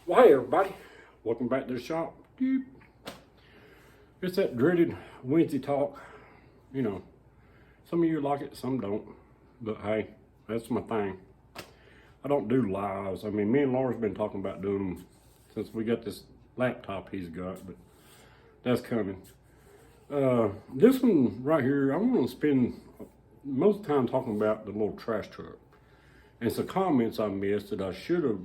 Well, hey everybody, welcome back to the shop. It's that dreaded Wednesday talk. You know, some of you like it, some don't. But hey, that's my thing. I don't do lives. I mean, me and Laura's been talking about doing them since we got this laptop he's got, but that's coming. This one right here, I'm gonna spend most of the time talking about the little trash truck and some comments I missed that I should have.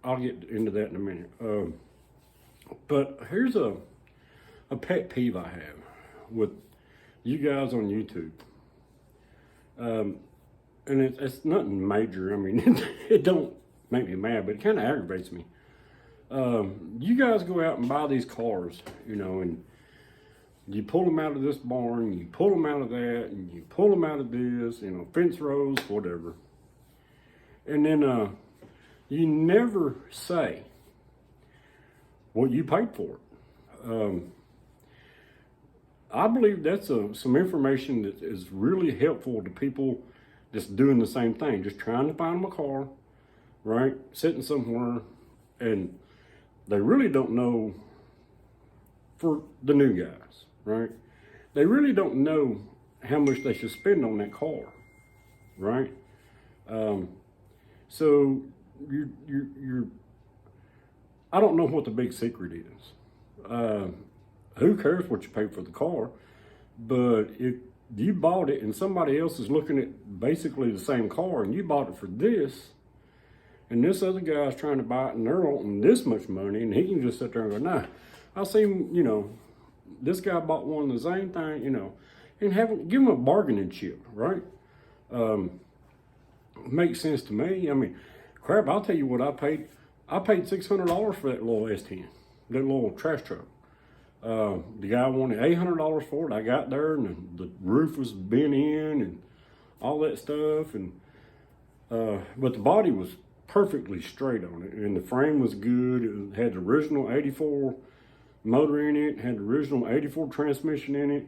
I'll get into that in a minute. But here's a pet peeve I have with you guys on YouTube. And it's nothing major. I mean, it don't make me mad, but it kind of aggravates me. You guys go out and buy these cars, you know, and you pull them out of this barn, you pull them out of that, and you pull them out of this, you know, fence rows, whatever. And then you never say what you paid for it. I believe that's some information that is really helpful to people that's doing the same thing, just trying to find them a car, right, sitting somewhere, and they really don't know, for the new guys, right, they really don't know how much they should spend on that car, right? So you're I don't know what the big secret is. Who cares what you pay for the car? But if you bought it and somebody else is looking at basically the same car and you bought it for this, and this other guy's trying to buy it and they're wanting this much money, and he can just sit there and go, nah, I see, you know, this guy bought one of the same thing, you know, and give him a bargaining chip, right? Makes sense to me. I mean, crap, I'll tell you what I paid. I paid $600 for that little S10, that little trash truck. The guy wanted $800 for it. I got there and the roof was bent in and all that stuff. And but the body was perfectly straight on it, and the frame was good. It had the original 84 motor in it, had the original 84 transmission in it,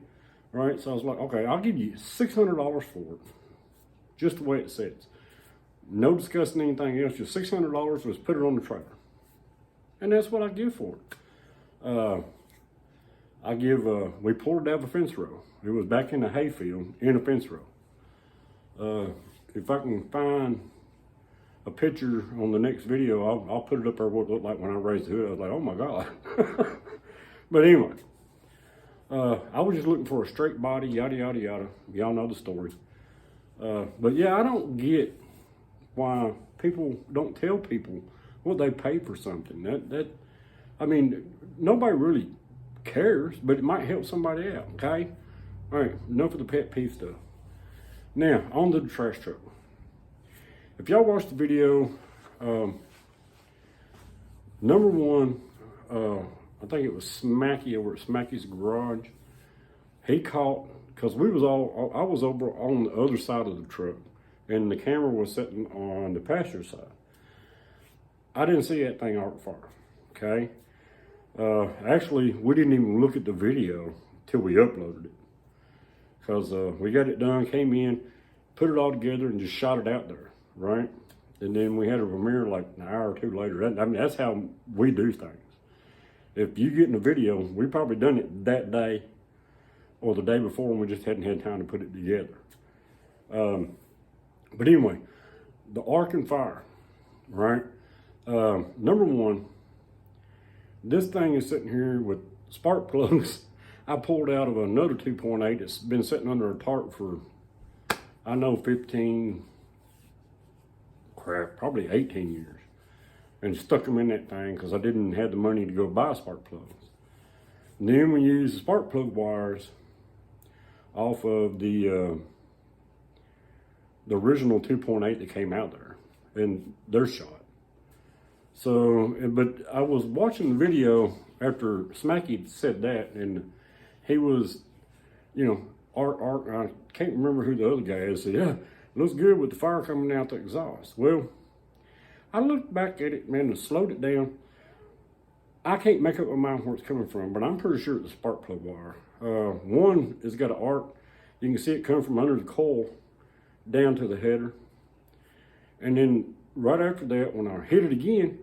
right? So I was like, okay, I'll give you $600 for it, just the way it sits. No discussing anything else, just $600, was put it on the trailer. And that's what I give for it. We pulled it out of a fence row. It was back in the hayfield in a fence row. If I can find a picture on the next video, I'll put it up there what it looked like when I raised the hood. I was like, oh my God. But anyway, I was just looking for a straight body, yada, yada, yada. Y'all know the story. But yeah, I don't get why people don't tell people what they pay for something. I mean, nobody really cares, but it might help somebody out, okay? All right, enough of the pet peeve stuff. Now, on to the trash truck. If y'all watched the video, number one, I think it was Smacky over at Smacky's Garage. He caught, because I was over on the other side of the truck, and the camera was sitting on the passenger side. I didn't see that thing arc fire, okay? Actually, we didn't even look at the video till we uploaded it. Because we got it done, came in, put it all together, and just shot it out there, right? And then we had a premiere like an hour or two later. I mean, that's how we do things. If you get in a video, we probably done it that day or the day before, and we just hadn't had time to put it together. But anyway, the arc and fire, right? Number one, this thing is sitting here with spark plugs I pulled out of another 2.8. It's been sitting under a tarp for, I know, probably 18 years. And stuck them in that thing because I didn't have the money to go buy spark plugs. And then we used the spark plug wires off of the original 2.8 that came out there, and they're shot. So, but I was watching the video after Smacky said that, and he was, you know, I can't remember who the other guy is, said, yeah, it looks good with the fire coming out the exhaust. Well, I looked back at it, man, and slowed it down. I can't make up my mind where it's coming from, but I'm pretty sure it's the spark plug wire. One has got an arc. You can see it come from under the coil down to the header. And then right after that, when I hit it again,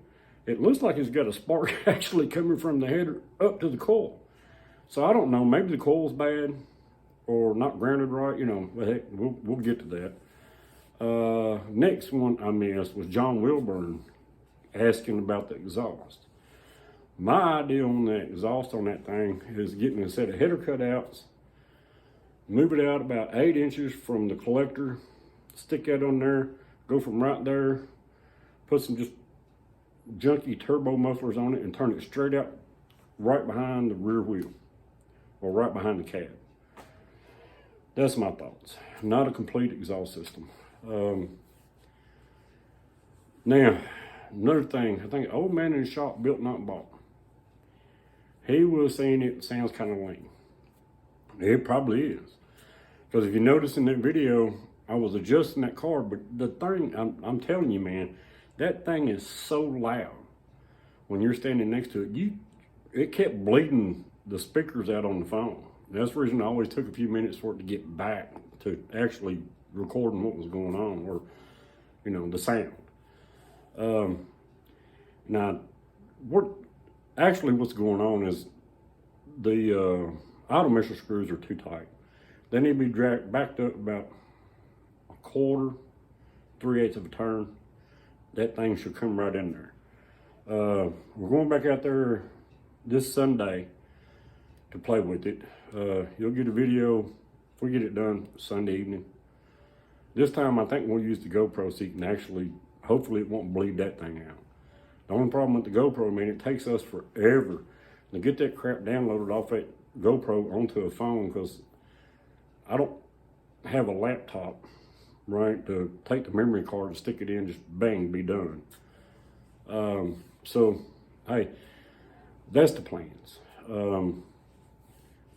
it looks like it's got a spark actually coming from the header up to the coil. So I don't know, maybe the coil's bad or not grounded right, but heck, we'll get to that. Next one I missed was John Wilburn asking about the exhaust. My idea on the exhaust on that thing is getting a set of header cutouts, move it out about 8 inches from the collector, stick that on there, go from right there, put some just junky turbo mufflers on it and turn it straight out right behind the rear wheel or right behind the cab. That's my thoughts. Not a complete exhaust system. Now, another thing, I think old man in the shop built not bought. He was saying it sounds kind of lame. It probably is. Because if you notice in that video, I was adjusting that car, but the thing, I'm telling you, man, that thing is so loud when you're standing next to it. It kept bleeding the speakers out on the phone. That's the reason I always took a few minutes for it to get back to actually recording what was going on, or, the sound. Now, what's going on is the auto measure screws are too tight. They need to be backed up about a quarter, 3/8 of a turn. That thing should come right in there. We're going back out there this Sunday to play with it. You'll get a video if we get it done Sunday evening. This time I think we'll use the GoPro so you can actually, hopefully it won't bleed that thing out. The only problem with the GoPro, man, it takes us forever to get that crap downloaded off that GoPro onto a phone, because I don't have a laptop, right, to take the memory card and stick it in, just bang, be done. So, hey, that's the plans.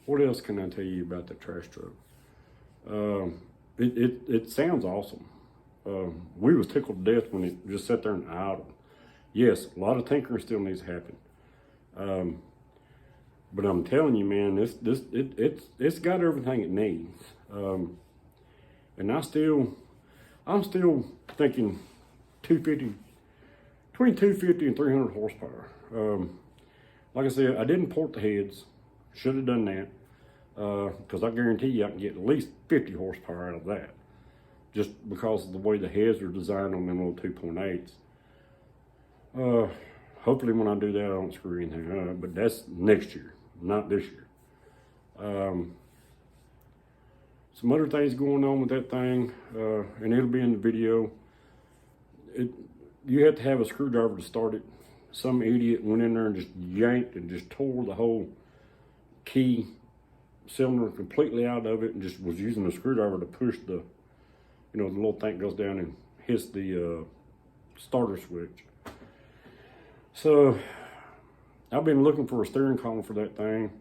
What else can I tell you about the trash truck? It sounds awesome. We was tickled to death when it just sat there and idled. Yes, a lot of tinkering still needs to happen. But I'm telling you, man, it's got everything it needs. And I'm still thinking 250, between 250 and 300 horsepower. Like I said, I didn't port the heads. Should have done that. Because I guarantee you I can get at least 50 horsepower out of that. Just because of the way the heads are designed on them little 2.8s. Hopefully when I do that I don't screw anything up, but that's next year, not this year. Some other things going on with that thing, and it'll be in the video. You have to have a screwdriver to start it. Some idiot went in there and just yanked and just tore the whole key cylinder completely out of it, and just was using a screwdriver to push the little thing goes down and hits the starter switch. So I've been looking for a steering column for that thing.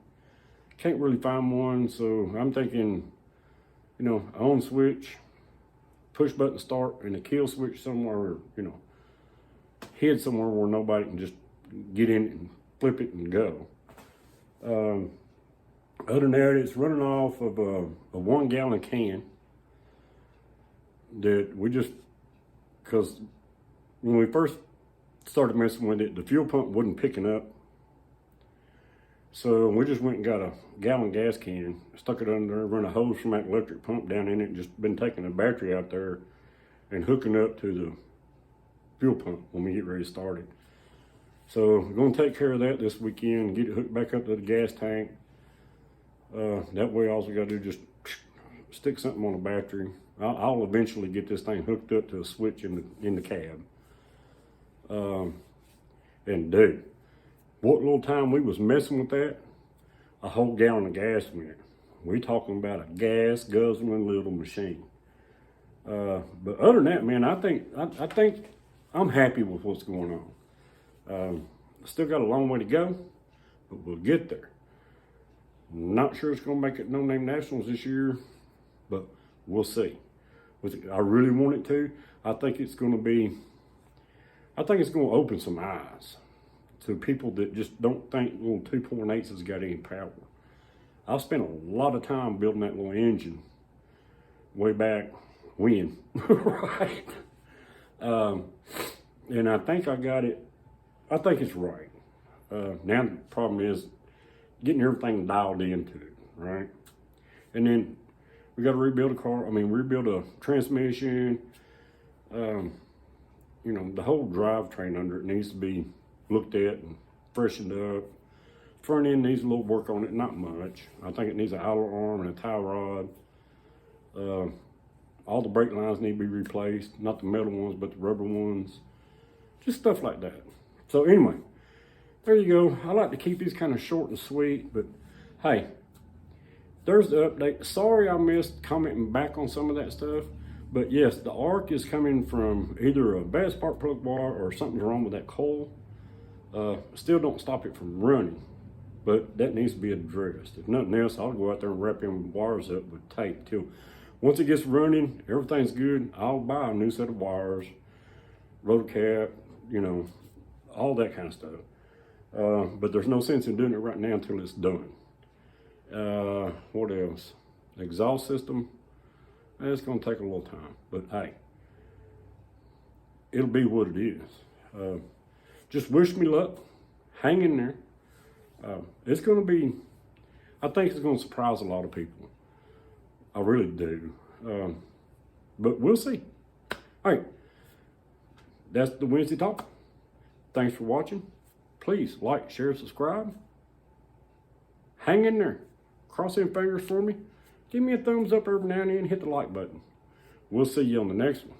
Can't really find one, so I'm thinking, on switch, push button start, and a kill switch somewhere, hid somewhere where nobody can just get in and flip it and go. Other than that, it's running off of a 1 gallon can that we just, because when we first started messing with it, the fuel pump wasn't picking up. So we just went and got a gallon gas can, stuck it under there, run a hose from that electric pump down in it, and just been taking the battery out there and hooking up to the fuel pump when we get ready to start it. So we're going to take care of that this weekend, get it hooked back up to the gas tank. That way all we got to do is just stick something on the battery. I'll eventually get this thing hooked up to a switch in the cab. And dude, what little time we was messing with that, a whole gallon of gas went. We talking about a gas guzzling little machine. But other than that, man, I think I'm happy with what's going on. Still got a long way to go, but we'll get there. Not sure it's going to make it No Name Nationals this year, but we'll see. I really want it to. I think it's going to open some eyes to people that just don't think little 2.8s has got any power. I spent a lot of time building that little engine way back when, right? And I think I got it. I think it's right. Now the problem is getting everything dialed into it, right? And then we got to rebuild a car. I mean, rebuild a transmission. You know, the whole drivetrain under it needs to be looked at and freshened up. Front end needs a little work on it, not much. I think it needs an outer arm and a tie rod. All the brake lines need to be replaced, not the metal ones, but the rubber ones. Just stuff like that. So anyway, there you go. I like to keep these kind of short and sweet, but hey, there's the update. Sorry I missed commenting back on some of that stuff, but yes, the arc is coming from either a bad spark plug wire or something's wrong with that coil. Still don't stop it from running, but that needs to be addressed. If nothing else, I'll go out there and wrap them wires up with tape till once it gets running, everything's good. I'll buy a new set of wires, rotor cap, you know, all that kind of stuff. But there's no sense in doing it right now until it's done. What else? Exhaust system. It's going to take a little time, but hey, it'll be what it is. Just wish me luck. Hang in there. It's going to be, I think it's going to surprise a lot of people. I really do. But we'll see. All right. That's the Wednesday Talk. Thanks for watching. Please like, share, subscribe. Hang in there. Cross them fingers for me. Give me a thumbs up every now and then. Hit the like button. We'll see you on the next one.